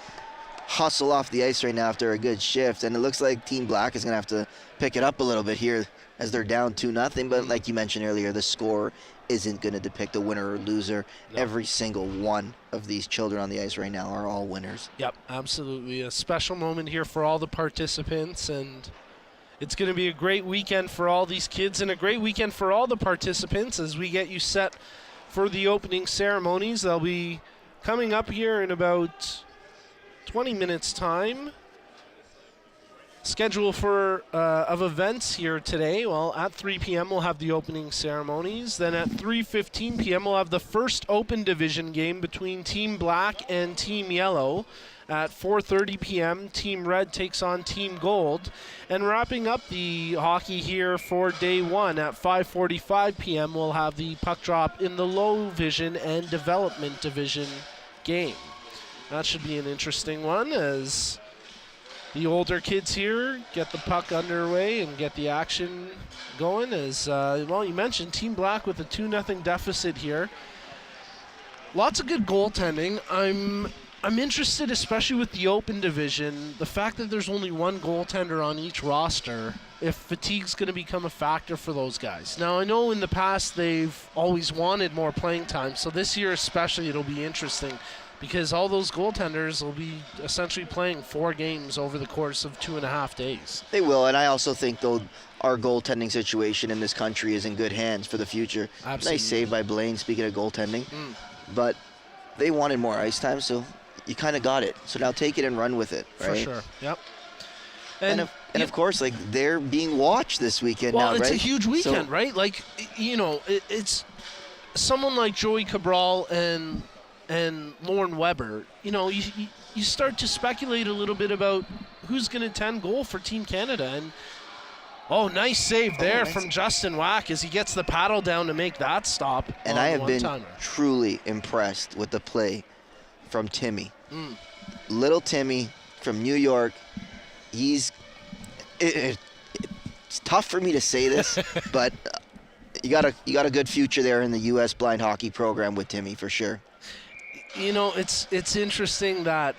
[SPEAKER 2] hustle off the ice right now after a good shift. And it looks like Team Black is going to have to pick it up a little bit here as they're down 2-0. But like you mentioned earlier, the score isn't going to depict a winner or loser. No. Every single one of these children on the ice right now are all winners.
[SPEAKER 1] Yep, absolutely. A special moment here for all the participants, and it's going to be a great weekend for all these kids and a great weekend for all the participants as we get you set for the opening ceremonies. They'll be coming up here in about 20 minutes' time. Schedule for of events here today. Well, at 3 p.m. we'll have the opening ceremonies. Then at 3:15 p.m. we'll have the first open division game between Team Black and Team Yellow. At 4:30 p.m., Team Red takes on Team Gold. And wrapping up the hockey here for day one, at 5:45 p.m., we'll have the puck drop in the low vision and development division game. That should be an interesting one as the older kids here get the puck underway and get the action going. As well, you mentioned Team Black with a 2-0 deficit here. Lots of good goaltending. I'm interested, especially with the open division, the fact that there's only one goaltender on each roster, if fatigue's going to become a factor for those guys. Now, I know in the past they've always wanted more playing time, so this year especially it'll be interesting because all those goaltenders will be essentially playing 4 games over the course of 2.5 days.
[SPEAKER 2] They will, and I also think, though, our goaltending situation in this country is in good hands for the future.
[SPEAKER 1] Absolutely.
[SPEAKER 2] Nice save by Blaine, speaking of goaltending. But they wanted more ice time, so you kind of got it. So now take it and run with it, right?
[SPEAKER 1] For sure, yep.
[SPEAKER 2] And of course, like, they're being watched this weekend now, right?
[SPEAKER 1] Well, it's a huge weekend, right? Like, you know, it's someone like Joey Cabral and Lauren Weber. You know, you start to speculate a little bit about who's going to attend goal for Team Canada. And, nice save there from Justin Wack as he gets the paddle down to make that stop.
[SPEAKER 2] And I have been truly impressed with the play from Timmy. Little Timmy from New York. It's tough for me to say this, but you got a good future there in the U.S. blind hockey program with Timmy for sure.
[SPEAKER 1] You know, it's interesting that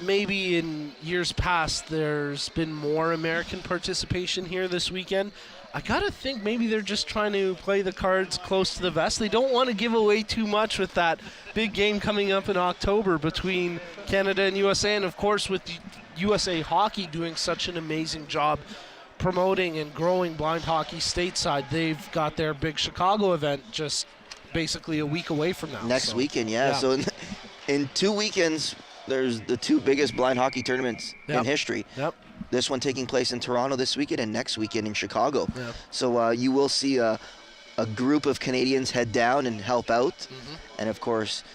[SPEAKER 1] maybe in years past there's been more American participation here this weekend. I gotta think maybe they're just trying to play the cards close to the vest. They don't want to give away too much with that big game coming up in October between Canada and USA. And of course, with USA Hockey doing such an amazing job promoting and growing blind hockey stateside, they've got their big Chicago event just basically a week away from now.
[SPEAKER 2] Next weekend, yeah. So in 2 weekends, there's the 2 biggest blind hockey tournaments in history.
[SPEAKER 1] Yep.
[SPEAKER 2] This one taking place in Toronto this weekend and next weekend in Chicago.
[SPEAKER 1] Yep.
[SPEAKER 2] So you will see a group of Canadians head down and help out. And of course,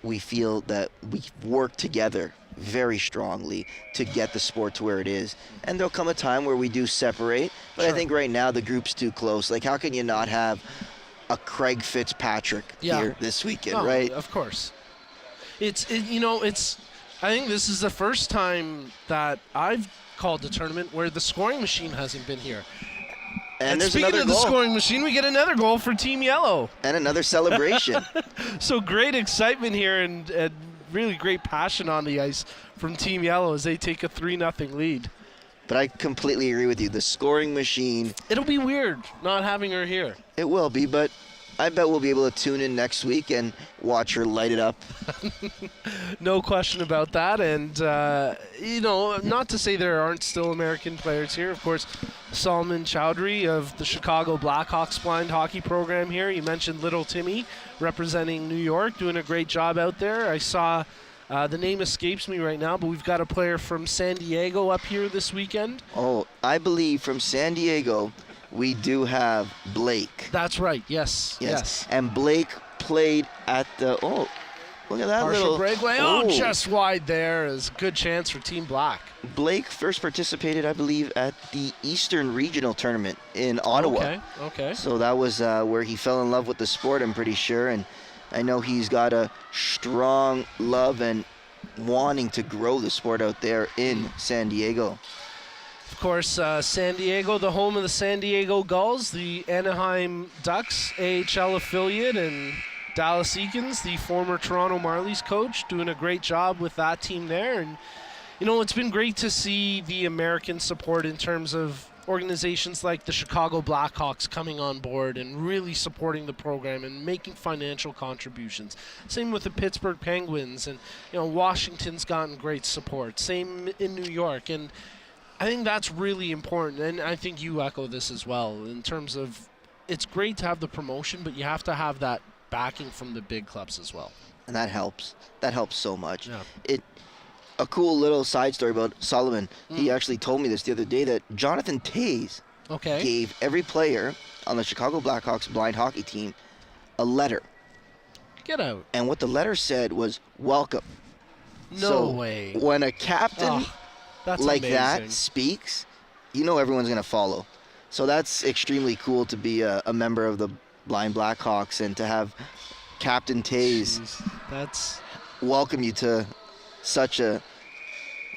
[SPEAKER 2] we feel that we work together very strongly to get the sport to where it is. And there'll come a time where we do separate. But I think right now the group's too close. Like, how can you not have a Craig Fitzpatrick here this weekend, right?
[SPEAKER 1] Of course. I think this is the first time that I've called the tournament where the scoring machine hasn't been here.
[SPEAKER 2] And there's
[SPEAKER 1] speaking
[SPEAKER 2] another
[SPEAKER 1] of
[SPEAKER 2] goal.
[SPEAKER 1] The scoring machine, we get another goal for Team Yellow.
[SPEAKER 2] And another celebration.
[SPEAKER 1] So great excitement here and really great passion on the ice from Team Yellow as they take a 3-0 lead.
[SPEAKER 2] But I completely agree with you. The scoring machine.
[SPEAKER 1] It'll be weird not having her here.
[SPEAKER 2] It will be, but I bet we'll be able to tune in next week and watch her light it up.
[SPEAKER 1] No question about that. And, not to say there aren't still American players here. Of course, Solomon Chowdhury of the Chicago Blackhawks blind hockey program here. You mentioned little Timmy representing New York, doing a great job out there. I saw The name escapes me right now, but we've got a player from San Diego up here this weekend.
[SPEAKER 2] Oh, I believe from San Diego, we do have Blake.
[SPEAKER 1] That's right. Yes.
[SPEAKER 2] And Blake played at the, look at that
[SPEAKER 1] Partial
[SPEAKER 2] little
[SPEAKER 1] breakaway. Just wide there is a good chance for Team Black.
[SPEAKER 2] Blake first participated, I believe, at the Eastern Regional Tournament in Ottawa.
[SPEAKER 1] Okay.
[SPEAKER 2] So that was where he fell in love with the sport, I'm pretty sure. And I know he's got a strong love and wanting to grow the sport out there in San Diego.
[SPEAKER 1] Of course, San Diego, the home of the San Diego Gulls, the Anaheim Ducks AHL affiliate, and Dallas Eakins, the former Toronto Marlies coach, doing a great job with that team there. And, it's been great to see the American support in terms of organizations like the Chicago Blackhawks coming on board and really supporting the program and making financial contributions. Same with the Pittsburgh Penguins, and, Washington's gotten great support. Same in New York. And I think that's really important, and I think you echo this as well, in terms of it's great to have the promotion, but you have to have that backing from the big clubs as well.
[SPEAKER 2] And that helps. That helps so much.
[SPEAKER 1] Yeah.
[SPEAKER 2] A cool little side story about Solomon. He actually told me this the other day that Jonathan Toews gave every player on the Chicago Blackhawks blind hockey team a letter.
[SPEAKER 1] Get out.
[SPEAKER 2] And what the letter said was, welcome.
[SPEAKER 1] No way.
[SPEAKER 2] When a captain
[SPEAKER 1] that's
[SPEAKER 2] like
[SPEAKER 1] amazing.
[SPEAKER 2] that speaks, everyone's going to follow. So that's extremely cool to be a member of the Blind Blackhawks and to have Captain Toews welcome you to such a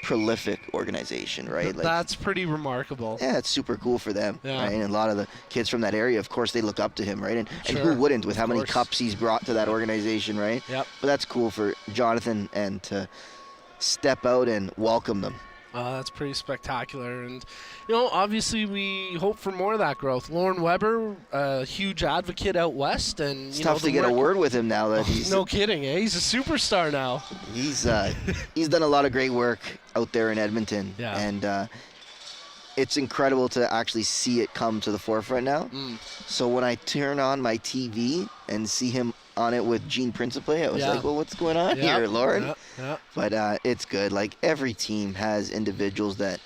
[SPEAKER 2] prolific organization, right?
[SPEAKER 1] That's pretty remarkable.
[SPEAKER 2] Yeah, it's super cool for them, right? And a lot of the kids from that area, of course, they look up to him, right? And who wouldn't with how many cups he's brought to that organization, right?
[SPEAKER 1] Yep.
[SPEAKER 2] But that's cool for Jonathan and to step out and welcome them.
[SPEAKER 1] That's pretty spectacular. And, obviously we hope for more of that growth. Lauren Weber, a huge advocate out west. And
[SPEAKER 2] it's tough to get a word with him now that he's...
[SPEAKER 1] No kidding, eh? He's a superstar now.
[SPEAKER 2] He's done a lot of great work out there in Edmonton.
[SPEAKER 1] Yeah.
[SPEAKER 2] And it's incredible to actually see it come to the forefront now. So when I turn on my TV and see him on it with Gene Principe, I was like, well, what's going on here, Lauren?
[SPEAKER 1] Yeah.
[SPEAKER 2] But it's good. Like, every team has individuals that,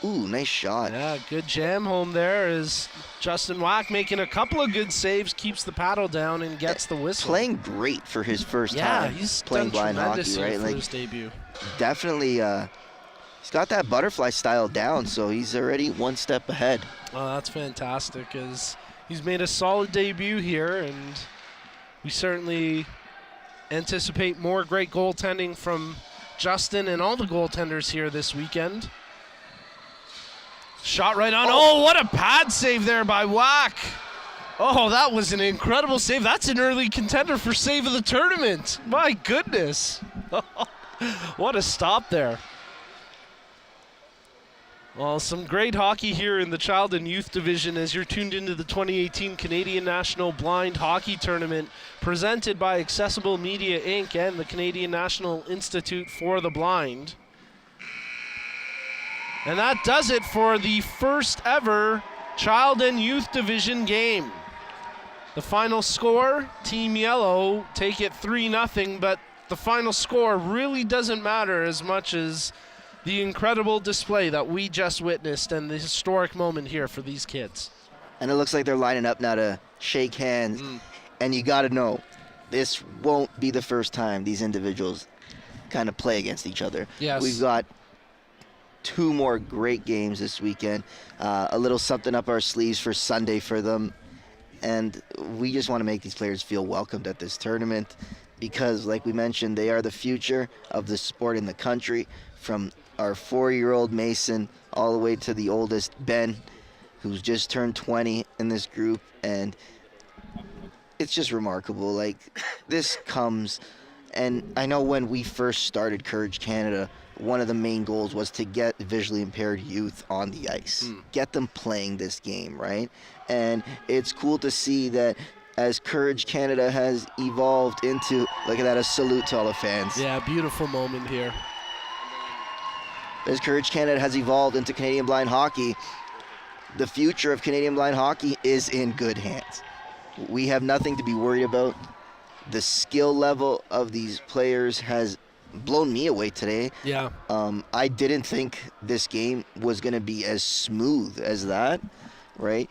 [SPEAKER 2] nice shot.
[SPEAKER 1] Yeah, good jam home there is Justin Wack making a couple of good saves, keeps the paddle down and gets the whistle.
[SPEAKER 2] Playing great for his first time
[SPEAKER 1] he's
[SPEAKER 2] playing
[SPEAKER 1] done
[SPEAKER 2] blind hockey, right?
[SPEAKER 1] For his debut.
[SPEAKER 2] Definitely, he's got that butterfly style down, so he's already one step ahead.
[SPEAKER 1] Oh, that's fantastic, as he's made a solid debut here, and we certainly anticipate more great goaltending from Justin and all the goaltenders here this weekend. Shot right on. Oh, what a pad save there by Wack. Oh, that was an incredible save. That's an early contender for save of the tournament. My goodness. What a stop there. Well, some great hockey here in the Child and Youth Division as you're tuned into the 2018 Canadian National Blind Hockey Tournament presented by Accessible Media Inc. and the Canadian National Institute for the Blind. And that does it for the first ever Child and Youth Division game. The final score, Team Yellow take it 3-0, but the final score really doesn't matter as much as the incredible display that we just witnessed and the historic moment here for these kids.
[SPEAKER 2] And it looks like they're lining up now to shake hands. And you got to know, this won't be the first time these individuals kind of play against each other.
[SPEAKER 1] Yes.
[SPEAKER 2] We've got 2 more great games this weekend. A little something up our sleeves for Sunday for them. And we just want to make these players feel welcomed at this tournament because, like we mentioned, they are the future of the sport in the country, from our 4-year-old Mason all the way to the oldest Ben, who's just turned 20 in this group. And it's just remarkable. Like, this comes, and I know when we first started Courage Canada, one of the main goals was to get visually impaired youth on the ice, get them playing this game, right? And it's cool to see that as Courage Canada has evolved into, look at that, a salute to all the fans.
[SPEAKER 1] Yeah, beautiful moment here.
[SPEAKER 2] As Courage Canada has evolved into Canadian Blind Hockey, the future of Canadian Blind Hockey is in good hands. We have nothing to be worried about. The skill level of these players has blown me away today.
[SPEAKER 1] Yeah.
[SPEAKER 2] I didn't think this game was going to be as smooth as that, right?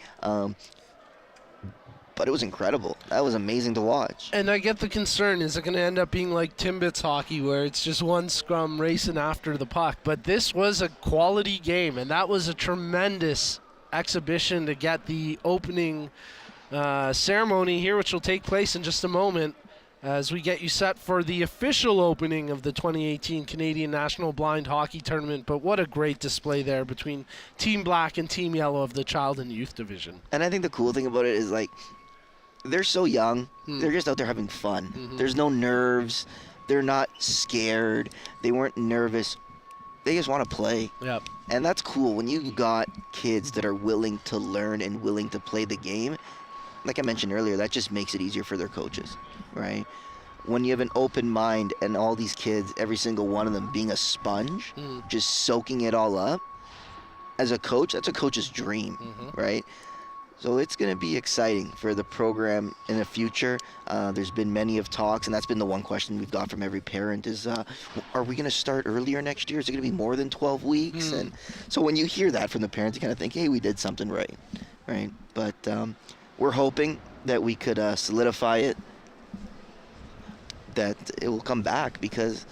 [SPEAKER 2] But it was incredible. That was amazing to watch.
[SPEAKER 1] And I get the concern, is it going to end up being like Timbits hockey where it's just one scrum racing after the puck? But this was a quality game, and that was a tremendous exhibition to get the opening ceremony here, which will take place in just a moment as we get you set for the official opening of the 2018 Canadian National Blind Hockey Tournament. But what a great display there between Team Black and Team Yellow of the Child and Youth Division.
[SPEAKER 2] And I think the cool thing about it is, like, they're so young. They're just out there having fun. There's no nerves. They're not scared. They weren't nervous. They just want to play.
[SPEAKER 1] Yep.
[SPEAKER 2] And that's cool when you got kids that are willing to learn and willing to play the game. Like I mentioned earlier, that just makes it easier for their coaches, right? When you have an open mind and all these kids, every single one of them being a sponge, just soaking it all up, as a coach, that's a coach's dream, right? So it's going to be exciting for the program in the future. There's been many of talks, and that's been the one question we've got from every parent is, are we going to start earlier next year? Is it going to be more than 12 weeks? And so when you hear that from the parents, you kind of think, hey, we did something right? But we're hoping that we could solidify it, that it will come back, because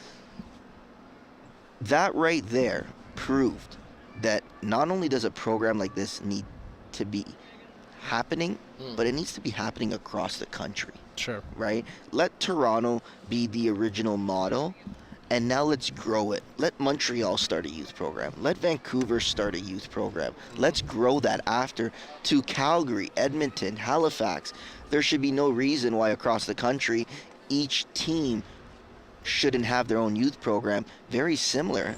[SPEAKER 2] that right there proved that not only does a program like this need to be happening, but it needs to be happening across the country.
[SPEAKER 1] Sure.
[SPEAKER 2] Right? Let Toronto be the original model, and now let's grow it. Let Montreal start a youth program. Let Vancouver start a youth program. Let's grow that after to Calgary, Edmonton, Halifax. There should be no reason why across the country each team shouldn't have their own youth program, very similar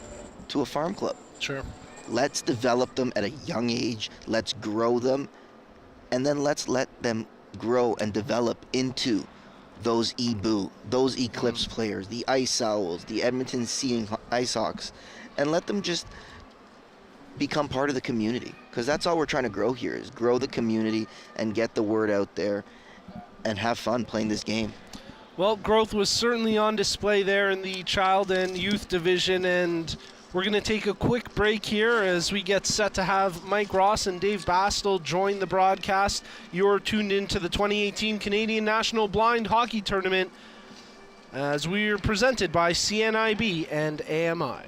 [SPEAKER 2] to a farm club.
[SPEAKER 1] Sure.
[SPEAKER 2] Let's develop them at a young age. Let's grow them. And then let's let them grow and develop into those EBOO, those Eclipse players, the Ice Owls, the Edmonton Seeing Ice Hawks, and let them just become part of the community. Because that's all we're trying to grow here, is grow the community and get the word out there and have fun playing this game.
[SPEAKER 1] Well, growth was certainly on display there in the Child and Youth Division, and we're going to take a quick break here as we get set to have Mike Ross and Dave Bastel join the broadcast. You're tuned into the 2018 Canadian National Blind Hockey Tournament as we are presented by CNIB and AMI.